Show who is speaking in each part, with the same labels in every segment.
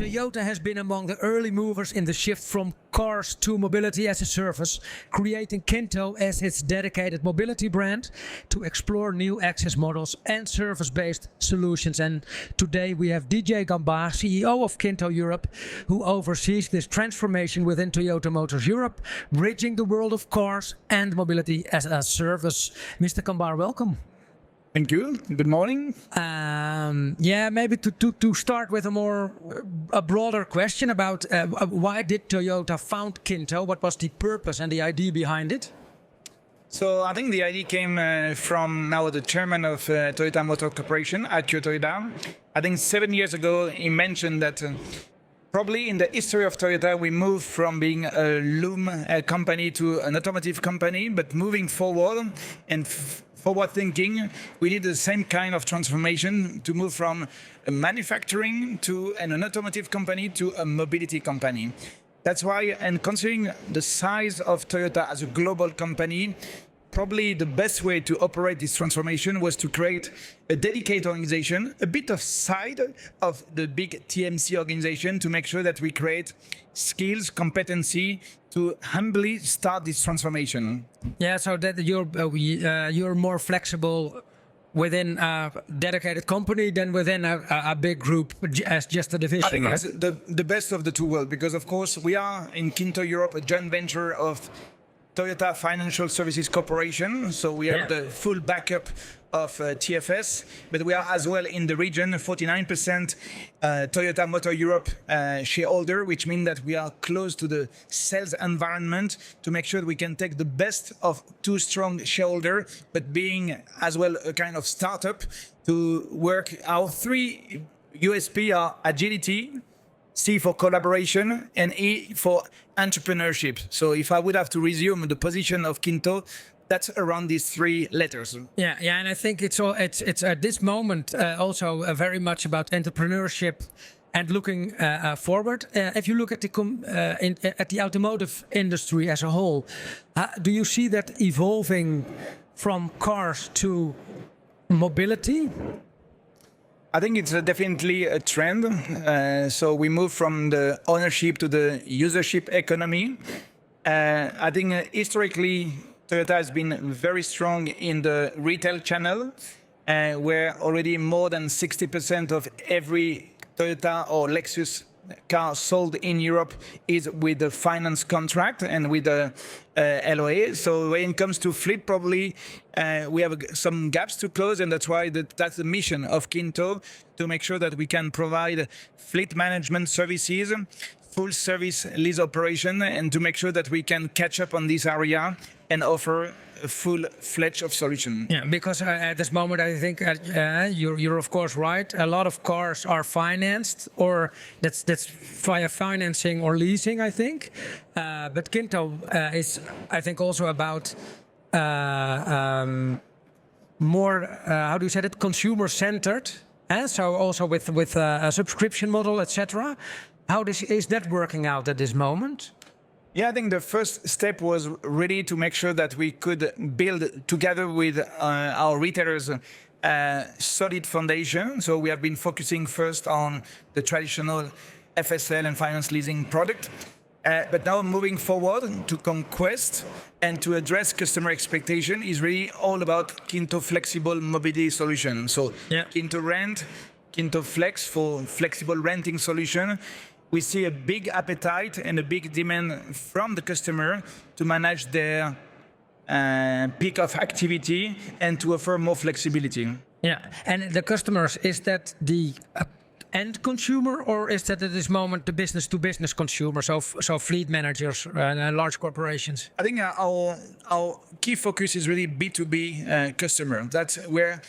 Speaker 1: Toyota has been among the early movers in the shift from cars to mobility as a service, creating Kinto as its dedicated mobility brand to explore new access models and service-based solutions. And today we have DJ Gambard, CEO of Kinto Europe, who oversees this transformation within Toyota Motors Europe, bridging the world of cars and mobility as a service. Mr. Gambard, welcome.
Speaker 2: Thank you. Good morning.
Speaker 1: Maybe to start with a broader question about why did Toyota found Kinto? What was the purpose and the idea behind it?
Speaker 2: So I think the idea came from now the chairman of Toyota Motor Corporation, Akio Toyoda. I think 7 years ago he mentioned that probably in the history of Toyota we moved from being a loom company to an automotive company, but moving forward and forward thinking, we need the same kind of transformation to move from a manufacturing to an automotive company to a mobility company. That's why, and considering the size of Toyota as a global company, probably the best way to operate this transformation was to create a dedicated organization, a bit of side of the big TMC organization, to make sure that we create skills, competency to humbly start this transformation.
Speaker 1: Yeah, so that you're more flexible within a dedicated company than within a big group as just a division.
Speaker 2: I think that's the best of the two worlds, because of course we are in Kinto Europe, a joint venture of Toyota Financial Services Corporation, so we have the full backup of TFS, but we are as well in the region 49% Toyota Motor Europe shareholder, which means that we are close to the sales environment to make sure that we can take the best of two strong shareholders, but being as well a kind of startup to work. Our three USP are agility, C for collaboration, and E for entrepreneurship. So if I would have to resume the position of Kinto, that's around these three letters.
Speaker 1: Yeah, and I think it's at this moment also very much about entrepreneurship and looking forward. If you look at the automotive industry as a whole, do you see that evolving from cars to mobility?
Speaker 2: I think it's definitely a trend. So we move from the ownership to the usership economy. I think historically Toyota has been very strong in the retail channel, where already more than 60% of every Toyota or Lexus car sold in Europe is with a finance contract and with a LOA. So when it comes to fleet, probably we have some gaps to close, and that's why that's the mission of Kinto, to make sure that we can provide fleet management services, full service lease operation, and to make sure that we can catch up on this area and offer a full-fledged of solution.
Speaker 1: Yeah, because at this moment, I think you're of course right. A lot of cars are financed, or that's via financing or leasing, I think. But Kinto is, I think, also about more, how do you say it, consumer-centered. So also with a subscription model, etc. How is that working out at this moment?
Speaker 2: Yeah, I think the first step was really to make sure that we could build together with our retailers a solid foundation. So we have been focusing first on the traditional FSL and finance leasing product. But now moving forward to conquest and to address customer expectation is really all about Kinto Flexible Mobility Solution. So Kinto Rent, Kinto Flex for flexible renting solution. We see a big appetite and a big demand from the customer to manage their peak of activity and to offer more flexibility.
Speaker 1: Yeah, and the customers, is that the end consumer, or is that at this moment the business-to-business consumer, so fleet managers and large corporations?
Speaker 2: I think our key focus is really B2B customer. That's where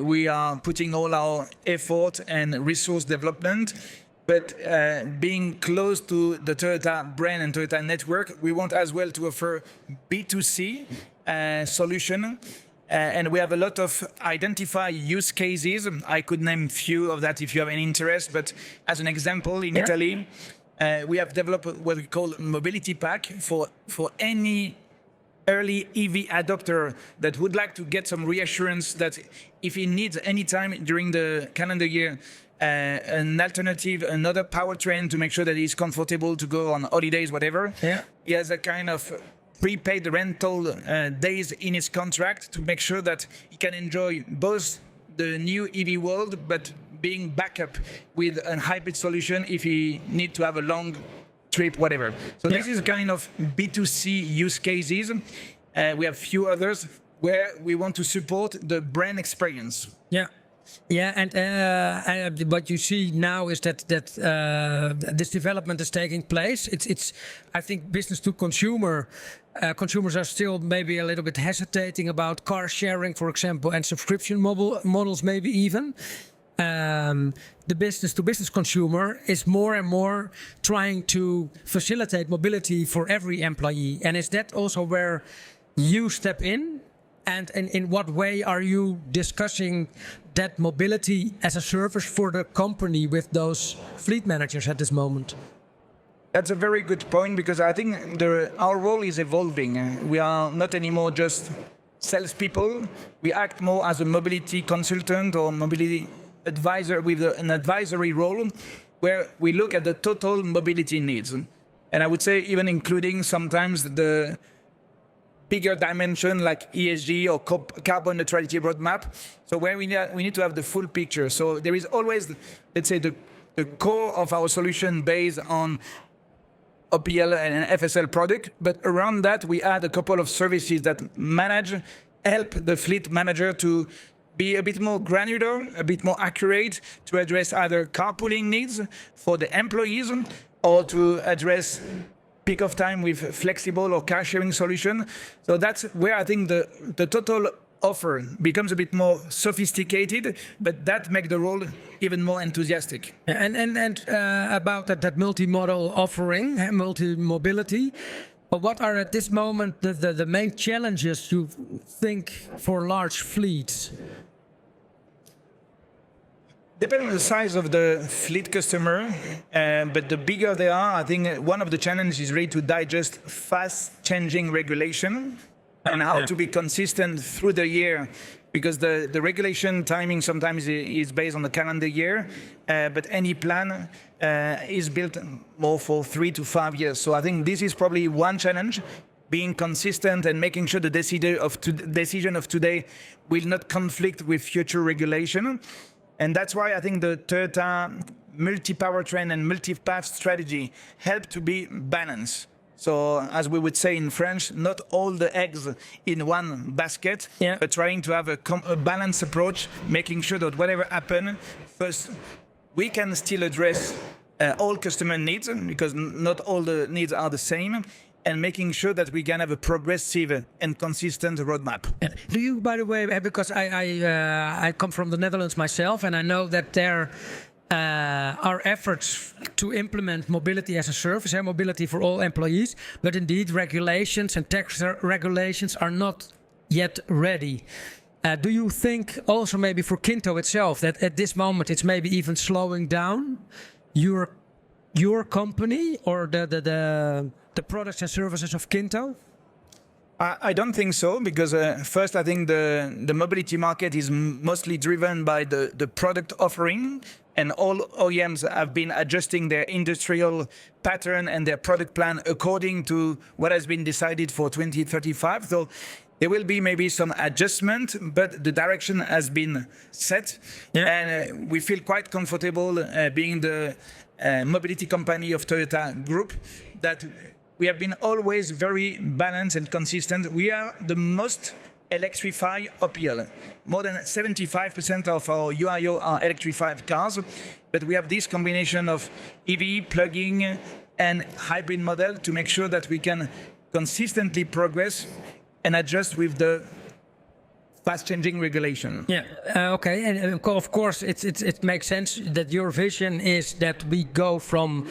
Speaker 2: we are putting all our effort and resource development. But being close to the Toyota brand and Toyota network, we want as well to offer B2C solution. And we have a lot of identified use cases. I could name few of that if you have any interest. But as an example, in Italy, we have developed what we call mobility pack for any early EV adopter that would like to get some reassurance that if he needs any time during the calendar year, an alternative, another powertrain to make sure that he's comfortable to go on holidays, whatever.
Speaker 1: Yeah.
Speaker 2: He has a kind of prepaid rental days in his contract to make sure that he can enjoy both the new EV world, but being backup with a hybrid solution if he need to have a long trip, whatever. So this is kind of B2C use cases. We have few others where we want to support the brand experience.
Speaker 1: Yeah. Yeah, and what you see now is that this development is taking place. It's I think business to consumer. Consumers are still maybe a little bit hesitating about car sharing, for example, and subscription models, maybe even. The business to business consumer is more and more trying to facilitate mobility for every employee. And is that also where you step in? And in what way are you discussing that mobility as a service for the company with those fleet managers at this moment?
Speaker 2: That's a very good point, because I think our role is evolving. We are not anymore just salespeople. We act more as a mobility consultant or mobility advisor with an advisory role, where we look at the total mobility needs. And I would say even including sometimes the bigger dimension like ESG or carbon neutrality roadmap. So where we need to have the full picture. So there is always, let's say, the core of our solution based on OPL and FSL product, but around that we add a couple of services that help the fleet manager to be a bit more granular, a bit more accurate, to address either carpooling needs for the employees or to address peak of time with flexible or car sharing solution. So that's where I think the total offer becomes a bit more sophisticated, but that makes the role even more enthusiastic.
Speaker 1: And about that multi-model offering, multi-mobility, but what are at this moment the main challenges you think for large fleets?
Speaker 2: Depending on the size of the fleet customer, but the bigger they are, I think one of the challenges is really to digest fast-changing regulation and how to be consistent through the year, because the regulation timing sometimes is based on the calendar year, but any plan is built more for 3 to 5 years. So I think this is probably one challenge, being consistent and making sure the decision of today will not conflict with future regulation. And that's why I think the Toyota multi-powertrain and multi-path strategy help to be balanced. So as we would say in French, not all the eggs in one basket, but trying to have a balanced approach, making sure that whatever happens, first, we can still address all customer needs, because not all the needs are the same, and making sure that we can have a progressive and consistent roadmap.
Speaker 1: Do you, by the way, because I come from the Netherlands myself, and I know that there are efforts to implement mobility as a service, and mobility for all employees, but indeed regulations and tax regulations are not yet ready. Do you think also maybe for Kinto itself that at this moment it's maybe even slowing down your company or the products and services of Kinto?
Speaker 2: I don't think so, because first I think the mobility market is mostly driven by the product offering, and all OEMs have been adjusting their industrial pattern and their product plan according to what has been decided for 2035. So there will be maybe some adjustment, but the direction has been set, and we feel quite comfortable being the mobility company of Toyota Group, that we have been always very balanced and consistent. We are the most electrified OPL. More than 75% of our UIO are electrified cars, but we have this combination of EV, plug-in, and hybrid model to make sure that we can consistently progress and adjust with the fast-changing regulation.
Speaker 1: Okay, and of course it makes sense that your vision is that we go from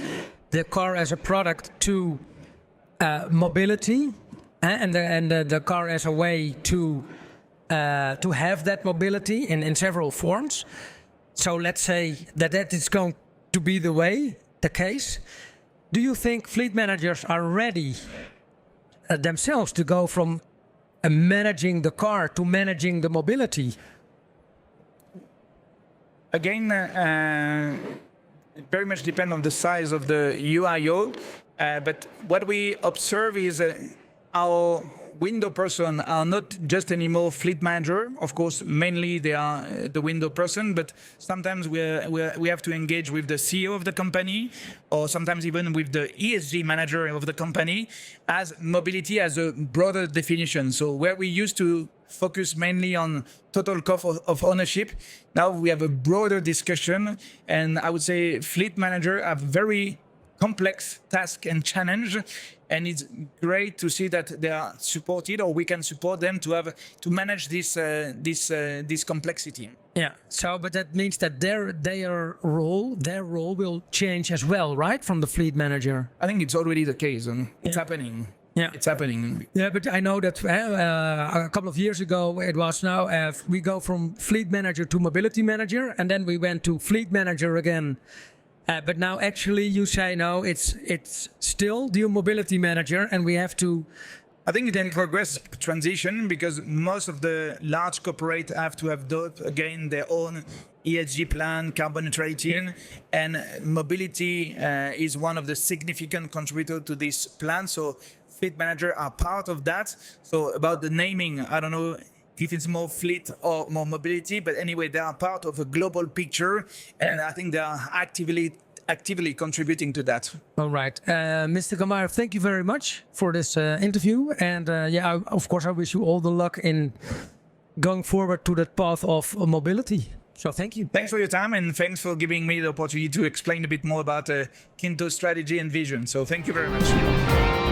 Speaker 1: the car as a product to mobility, and the car as a way to have that mobility in several forms. So let's say that is going to be the case. Do you think fleet managers are ready themselves to go from managing the car to managing the mobility?
Speaker 2: Again, it very much depends on the size of the UIO. But what we observe is our window person are not just anymore fleet manager. Of course, mainly they are the window person, but sometimes we have to engage with the CEO of the company, or sometimes even with the ESG manager of the company, as mobility as a broader definition. So where we used to focus mainly on total cost of ownership, now we have a broader discussion, and I would say fleet manager have very complex task and challenge, and it's great to see that they are supported, or we can support them to manage this complexity.
Speaker 1: Yeah. So, but that means that their role will change as well, right, from the fleet manager.
Speaker 2: I think it's already the case, and it's happening.
Speaker 1: Yeah,
Speaker 2: it's happening.
Speaker 1: Yeah, but I know that a couple of years ago it was now we go from fleet manager to mobility manager, and then we went to fleet manager again. But now actually you say no, it's still the mobility manager, and we have to.
Speaker 2: I think it can progress transition, because most of the large corporate have to have again their own ESG plan, carbon neutrality, and mobility is one of the significant contributors to this plan. So fleet manager are part of that. So about the naming, I don't know if it's more fleet or more mobility, but anyway, they are part of a global picture, and I think they are actively contributing to that.
Speaker 1: All right, Mr. Gamayev, thank you very much for this interview, and of course I wish you all the luck in going forward to that path of mobility. So thank you.
Speaker 2: Thanks for your time, and thanks for giving me the opportunity to explain a bit more about Kinto's strategy and vision. So thank you very much.